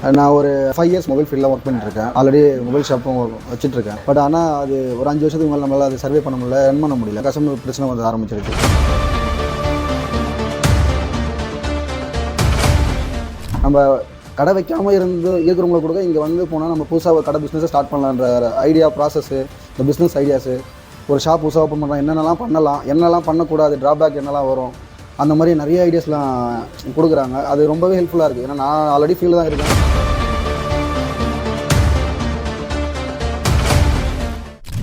நான் ஒரு 5 years mobile ஃபீல்டில் ஒர்க் பண்ணிட்டுருக்கேன். ஆல்ரெடி மொபைல் ஷாப்பும் வச்சுட்ருக்கேன். பட் ஆனால் அது ஒரு 5 வருஷத்துக்கு மேலே நம்மளால் அது சர்வே பண்ண முடியல, ரன் பண்ண முடியல. கஸ்டமர் பிரச்சனை வந்து ஆரம்பிச்சிருச்சு. நம்ம கடை வைக்காமல் இருக்கிறவங்களை கூட இங்கே வந்து போனால் நம்ம புதுசாக கடை பிஸ்னஸை ஸ்டார்ட் பண்ணலான்ற ஐடியா ப்ராசஸ்ஸு, இந்த பிஸ்னஸ் ஐடியாஸு, ஒரு ஷாப் புதுசாக ஓப்பன் பண்ணுறோம், என்னென்னலாம் பண்ணலாம், என்னெல்லாம் பண்ணக்கூடாது, ட்ராபேக் என்னெல்லாம் வரும், அந்த மாதிரி நிறைய ஐடியாஸ்லாம் கொடுக்குறாங்க. அது ரொம்பவே ஹெல்ப்ஃபுல்லாக இருக்குது. ஏன்னா நான் ஆல்ரெடி ஃபீல்டு தான் இருக்கேன்.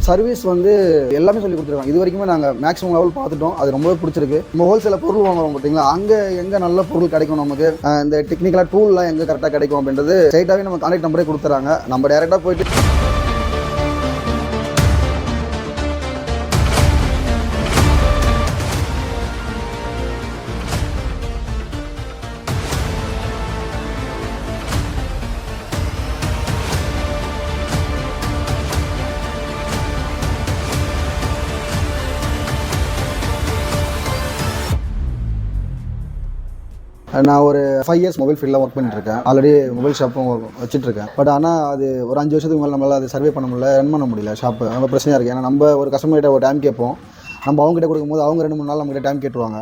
சர்வீஸ் வந்து எல்லாமே சொல்லி கொடுத்துருக்காங்க. இது வரைக்குமே நாங்கள் மேக்ஸிமம் லெவல் பார்த்துட்டோம். அது ரொம்பவே பிடிச்சிருக்கு. நம்ம ஹோல்சேலில் பொருள் வாங்குறோம் பார்த்தீங்களா, அங்கே எங்கே நல்ல பொருள் கிடைக்கும், நமக்கு இந்த டெக்னிக்கலாக டூல்லாம் எங்கே கரெக்டாக கிடைக்கும் அப்படின்றது ஸ்ட்ரைட்டாகவே நம்ம கான்டாக்ட் நம்பரே கொடுத்துறாங்க. நம்ம டேரெக்டாக போயிட்டு நான் ஒரு 5 இயர்ஸ் மொபைல் ஃபீல்டில் ஒர்க் பண்ணிட்டுருக்கேன். ஆல்ரெடி மொபைல் ஷாப்பும் வச்சுட்ருக்கேன். பட் ஆனால் அது ஒரு 5 வருஷத்துக்கு மேலே நம்மளால் அது சர்வே பண்ண முடியல, ரன் பண்ண முடியல. ஷாப்பு ரொம்ப பிரச்சனையாக இருக்குது. ஏன்னா நம்ம ஒரு கஸ்டமர்கிட்ட ஒரு டைம் கேட்போம். நம்ம அவங்ககிட்ட கொடுக்கும்போது அவங்க 2-3 நாள் நம்மகிட்ட டைம் கேட்டுருவாங்க.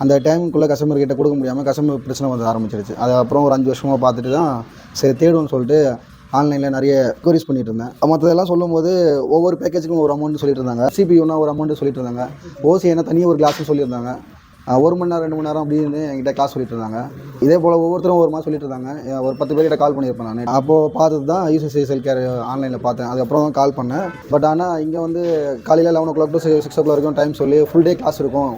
அந்த டைமுக்குள்ளே கஸ்டமர்கிட்ட கொடுக்க முடியாமல் கஸ்டமர் பிரச்சனை வந்து ஆரம்பிச்சிருச்சு. அது அப்புறம் ஒரு 5 வருஷமாக பார்த்துட்டு தான் சரி தேடுவோம்னு சொல்லிட்டு ஆன்லைனில் நிறைய குவரிஸ் பண்ணிட்டு இருந்தேன். மற்றதெல்லாம் சொல்லும்போது ஒவ்வொரு பேக்கேஜுக்கும் ஒரு அமௌண்ட் சொல்லிட்டு இருந்தாங்க. சிபியூனா ஒரு அமௌண்ட் சொல்லிட்டு இருந்தாங்க. ஓசினா தனியாக ஒரு கிளாஸ்னு சொல்லியிருந்தாங்க. 1 மணி நேரம் 2 மணி நேரம் அப்படின்னு என்கிட்ட காசு சொல்லிட்டு இருந்தாங்க. இதே போல் ஒவ்வொருத்தரும் ஒரு மாதிரி சொல்லிட்டு இருந்தாங்க. ஒரு 10 பேர்கிட்ட கால் பண்ணியிருப்பேன் நான். அப்போது பார்த்தது தான் யூசிசி செல் கேர் ஆன்லைனில் பார்த்தேன். அதுக்கப்புறம் தான் கால் பண்ணேன். பட் ஆனால் இங்கே வந்து காலையில் 11 o'clock to 6 o'clock வரைக்கும் டைம் சொல்லி ஃபுல் டே கிளாஸ் இருக்கும்.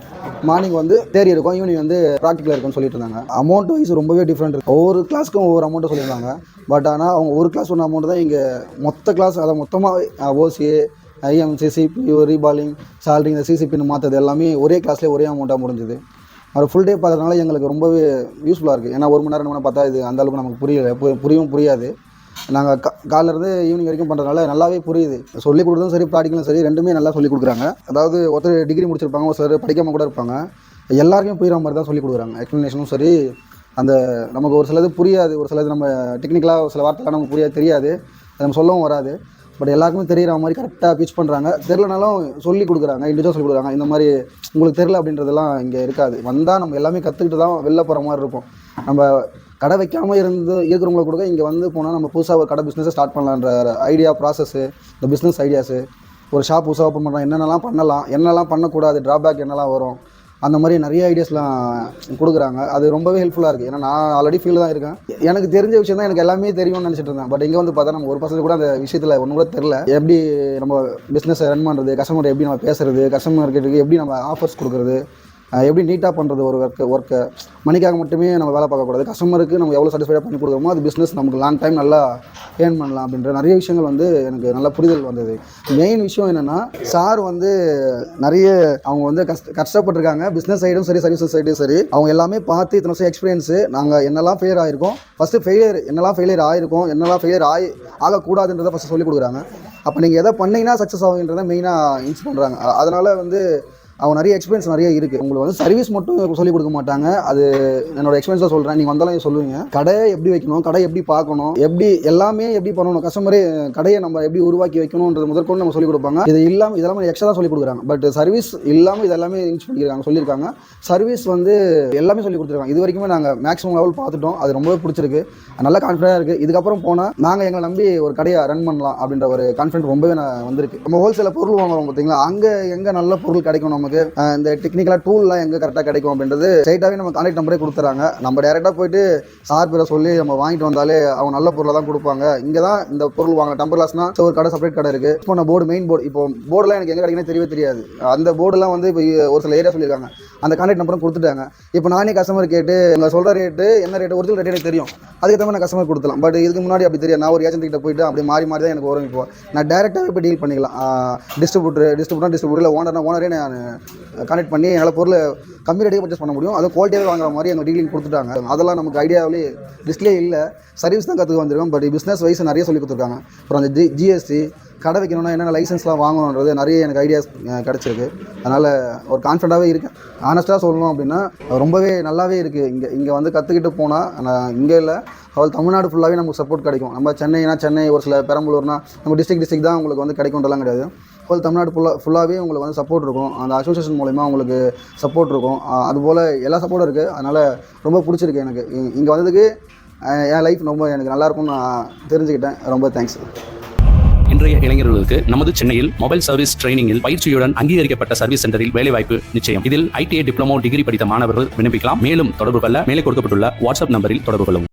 மார்னிங் வந்து தேரி இருக்கும், ஈவினிங் வந்து ப்ராக்டிக்கல் இருக்கும்னு சொல்லிட்டு இருந்தாங்க. அமௌண்ட் வைஸ் ரொம்பவே டிஃப்ரெண்ட் இருக்குது. ஒவ்வொரு கிளாஸுக்கும் ஒவ்வொரு அமௌண்ட்டு சொல்லியிருந்தாங்க. பட் ஆனால் அவங்க ஒரு கிளாஸ் ஒன்று அமௌண்ட் தான் இங்கே மொத்த கிளாஸ், அதை மொத்தமாக OCA, IMC, CPU, reballing, salary, இந்த சிசிபின்னு மாற்றது எல்லாமே ஒரே கிளாஸ்லேயே ஒரே அமௌண்ட்டாக முடிஞ்சுது. அது ஃபுல் டே பார்க்கறதுனால எங்களுக்கு ரொம்பவே யூஸ்ஃபுல்லாக இருக்குது. ஏன்னா 1 மணி நேரம் 2 மணி நேரம் பார்த்தா இது அந்தளவுக்கு நமக்கு புரியாது. நாங்கள் காலையிலேருந்து ஈவினிங் வரைக்கும் பண்ணுறதுனால நல்லாவே புரியுது. சொல்லிக் கொடுக்குறதும் சரி, ப்ராக்டிக்கலும் சரி, ரெண்டுமே நல்லா சொல்லிக் கொடுக்குறாங்க. அதாவது ஒருத்தர் டிகிரி முடிச்சிருப்பாங்க, ஒரு சிலர் படிக்காமல் கூட இருப்பாங்க. எல்லாருக்கும் புரிகிற மாதிரி தான் சொல்லிக் கொடுக்குறாங்க. எக்ஸ்ப்ளனேஷனும் சரி, அந்த நமக்கு ஒரு சிலது புரியாது, ஒரு சிலது நம்ம டெக்னிக்கலாக ஒரு சில வார்த்தைலாம் நமக்கு தெரியாது, அது நம்ம சொல்லவும் வராது. பட் எல்லாருக்குமே தெரிகிற மாதிரி கரெக்டாக பீச் பண்ணுறாங்க. தெரிலனாலும் சொல்லி கொடுக்குறாங்க, இண்டிவிஜுவலாக சொல்லி கொடுக்குறாங்க. இந்த மாதிரி உங்களுக்கு தெரில அப்படின்றதெல்லாம் இங்கே இருக்காது. வந்தால் நம்ம எல்லாமே கற்றுக்கிட்டு தான் வெளில போகிற மாதிரி இருக்கும். நம்ம கடை வைக்காமல் இருக்கிறவங்கள கூட இங்கே வந்து போனால் நம்ம புதுசாக ஒரு கடை பிஸ்னஸை ஸ்டார்ட் பண்ணலான்ற ஐடியா ப்ராசஸ்ஸு, இந்த பிஸ்னஸ் ஐடியாஸு, ஒரு ஷாப் புதுசாக ஓப்பன் பண்ணுறோம், என்னென்னலாம் பண்ணலாம், என்னெல்லாம் பண்ணக்கூடாது, ட்ராபேக் என்னெல்லாம் வரும், அந்த மாதிரி நிறைய ஐடியாஸ்லாம் கொடுக்குறாங்க. அது ரொம்பவே ஹெல்ப்ஃபுல்லாக இருக்குது. ஏன்னா நான் ஆல்ரெடி ஃபீல்டு தான் இருக்கேன். எனக்கு தெரிஞ்ச விஷயம் தான் எனக்கு எல்லாமே தெரியும்னு நினச்சிட்டு இருந்தேன். பட் இங்கே வந்து பார்த்தா நம்ம 1% கூட அந்த விஷயத்தில் ஒன்றும் கூட தெரில. எப்படி நம்ம பிஸ்னஸை ரன் பண்ணுறது, கஸ்டமர் எப்படி நம்ம பேசுகிறது, கஸ்டமர்கிட்ட எப்படி நம்ம ஆஃபர்ஸ் கொடுக்குறது, எப்படி நீட்டாக பண்ணுறது, ஒரு ஒர்க்கை மணிக்காக மட்டுமே நம்ம வேலை பார்க்கக்கூடாது. கஸ்டமருக்கு நம்ம எவ்வளோ சாட்டிஸ்ஃபைடாக பண்ணி கொடுக்குறோமோ அது பிஸ்னஸ் நமக்கு லாங் டைம் நல்லா ஏர்ன் பண்ணலாம் அப்படின்ற நிறைய விஷயங்கள் வந்து எனக்கு நல்ல புரிதல் வந்தது. மெயின் விஷயம் என்னென்னா, சார் வந்து நிறைய அவங்க வந்து கஷ்டப்பட்டுருக்காங்க. பிஸ்னஸ் சைடும் சரி, சர்வீஸ் சைடும் சரி, அவங்க எல்லாமே பார்த்து இத்தனை வருஷம் எக்ஸ்பீரியன்ஸு. நாங்கள் என்னெல்லாம் ஃபெயிலியர் ஆகிருக்கோம், ஃபஸ்ட்டு என்னெல்லாம் ஃபெயிலியர் ஆகிருக்கோம், என்னெல்லாம் ஃபெயிலியர் ஆகக்கூடாதுன்றதை ஃபஸ்ட்டு சொல்லிக் கொடுக்குறாங்க. அப்போ நீங்கள் எதை பண்ணிங்கன்னா சக்ஸஸ் ஆகுன்றதை மெயினாக இன்ஸ் பண்ணுறாங்க. அதனால் வந்து அவங்க நிறைய எக்ஸ்பீரியன்ஸ் நிறைய இருக்குது. உங்களுக்கு வந்து சர்வீஸ் மட்டும் சொல்லிக் கொடுக்க மாட்டாங்க. அது என்னோட எக்ஸ்பீரியன்ஸாக சொல்கிறேன். நீங்கள் வந்தாலும் சொல்லுவீங்க, கடையை எப்படி வைக்கணும், கடை எப்படி பார்க்கணும், எல்லாமே எப்படி பண்ணணும், கஸ்டமரே கடையை நம்ம எப்படி உருவாக்கி வைக்கணுன்றது முதற்கொண்டு நம்ம சொல்லிக் கொடுப்பாங்க. இது இல்லாமல் இதெல்லாம் எக்ஸ்ட்ரா தான் சொல்லிக் கொடுக்குறாங்க. பட் சர்வீஸ் இல்லாமல் இதெல்லாமே இன்ஸ் சொல்லியிருக்காங்க. சர்வீஸ் வந்து எல்லாமே சொல்லிக் கொடுத்துருக்காங்க. இது வரைக்குமே நாங்கள் மேக்ஸிமம் லெவல் பார்த்துட்டோம். அது ரொம்பவே பிடிச்சிருக்கு, நல்ல கான்ஃபிடென்ட்டாக இருக்குது. இதுக்கப்புறம் போனால் நாங்கள் எங்களை நம்பி ஒரு கடையை ரன் பண்ணலாம் அப்படின்ற ஒரு கான்ஃபிடென்ட் ரொம்பவே வந்திருக்கு. நம்ம ஹோல்சேலில் பொருள் வாங்குறோம் பார்த்தீங்களா, அங்கே எங்கே நல்ல பொருள் கிடைக்கும், நமக்கு இந்த டெக்னிக்கலாக டூல்லாம் எங்கே கரெக்டாக கிடைக்கும் அப்படின்றது ஸ்ட்ரைட்டாகவே நம்ம கான்டாக்ட் நம்பரே கொடுத்துறாங்க. நம்ம டேரெக்டாக போயிட்டு சார் பேரை சொல்லி நம்ம வாங்கிட்டு வந்தாலே அவங்க நல்ல பொருளை தான் கொடுப்பாங்க. இங்கே தான் இந்த பொருள் வாங்க டெம்பர் கிளாஸ்னா ஒரு கடை, செப்பரேட் கடை இருக்குது. இப்போ நான் போர்டு, மெயின் போர்டு, இப்போ போர்டெலாம் எனக்கு எங்கே கிடைக்குன்னு தெரியவே தெரியாது. அந்த போர்டெலாம் வந்து இப்போ ஒரு சில ஏரியா சொல்லியிருக்காங்க, அந்த கான்டாக்ட் நம்பரும் கொடுத்துட்டாங்க. இப்போ நானே கஸ்டமர் கேட்டு எங்கள் சொல்கிற ரேட்டு என்ன ரேட்டு, ஒரிஜினல் ரேட்டு எனக்கு தெரியும், அதுக்கு தவிர நான் கஸ்டமர் கொடுத்துலாம். பட் இதுக்கு முன்னாடி அப்படி தெரியாது. நான் ஒரு ஏஜென்ட் கிட்ட போயிட்டு அப்படி மாறி தான் எனக்கு வரும். இப்போ நான் டேரெக்டாகவே இப்போ டீல் பண்ணிக்கலாம். டிஸ்ட்ரிபியூட்டர் ஓனரே நான் கான்டாக்ட் பண்ணி என்னால் பொருள் கம்மி ரேட்டுக்கு பர்ச்சேஸ் பண்ண முடியும். அது குவாலிட்டியாக வாங்குற மாதிரி எங்கள் டீலிங் கொடுத்துட்டாங்க. அதெல்லாம் நமக்கு ஐடியாவிலே லிஸ்ட்லேயே இல்லை. சர்வீஸ் தான் கற்றுக்க வந்திருக்கோம். பட் பிஸ்னஸ் வைஸ் நிறைய சொல்லி கொடுத்துருக்காங்க. அப்புறம் அந்த ஜிஎஸ்டி, கடை வைக்கணும்னா என்னென்ன லைசன்ஸ்லாம் வாங்கணுன்றது நிறைய எனக்கு ஐடியாஸ் கிடச்சிருக்கு. அதனால் ஒரு கான்ஃபிடண்ட்டாகவே இருக்கேன். ஆனஸ்ட்டாக சொல்லணும் அப்படின்னா ரொம்பவே நல்லாவே இருக்குது. இங்கே வந்து கற்றுக்கிட்டு போனால் நான் இங்கே இல்லை, அவள் தமிழ்நாடு ஃபுல்லாகவே நமக்கு சப்போர்ட் கிடைக்கும். நம்ம சென்னைனா சென்னை, ஒரு சில பெரம்பலூர்னா நம்ம டிஸ்ட்ரிக்ட் தான் உங்களுக்கு வந்து கிடைக்கும்ன்றலாம் கிடையாது. ஹோல் தமிழ்நாடு ஃபுல்லாகவே உங்களுக்கு வந்து சப்போர்ட் இருக்கும். அந்த அசோசியேஷன் மூலிமா உங்களுக்கு சப்போர்ட் இருக்கும். அதுபோல் எல்லா சப்போர்ட்டும் இருக்குது. அதனால் ரொம்ப பிடிச்சிருக்கு எனக்கு. இங்கே வந்ததுக்கு என் லைஃப் ரொம்ப எனக்கு நல்லாயிருக்கும்னு நான் தெரிஞ்சுக்கிட்டேன். ரொம்ப தேங்க்ஸ். இன்றைய இளைஞர்களுக்கு நமது சென்னையில் மொபைல் சர்வீஸ் ட்ரைனிங்கில் பயிற்சியுடன் அங்கீகரிக்கப்பட்ட சர்வீஸ் சென்டரில் வேலைவாய்ப்பு நிச்சயம். இதில் ITI டிப்ளமோ டிகிரி படித்த மாணவர்கள் விண்ணப்பிக்கலாம். மேலும் தொடர்பு கொள்ள மேலே கொடுக்கப்பட்டுள்ள வாட்ஸ்அப் நம்பரில் தொடர்பு கொள்ளவும்.